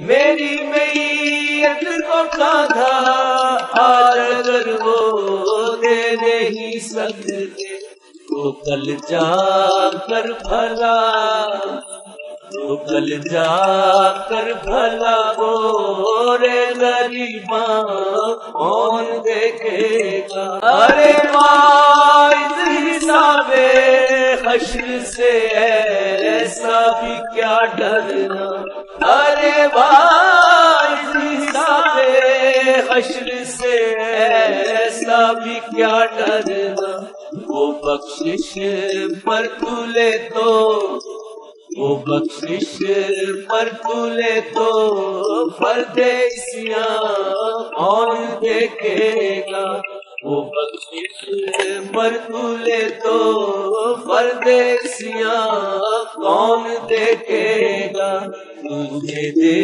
میری میت کو کاندھا آج اگر وہ دے نہیں سکتے تو کل جا کر بھلا، تو کل جا کر بھلا رے غریباں کون دیکھے گا؟ ارے واعظ حساب حشر سے ایسا بھی کیا ڈرنا، ارے واعظ حساب حشر سے ایسا بھی کیا ڈرنا، وہ بخشش پر تلے تو، وہ بخشش پر تلے تو پردیسیاں کون دیکھے گا؟ وہ بخشش پر تلے تو پردیسیاں کون دیکھے گا؟ تجھے دے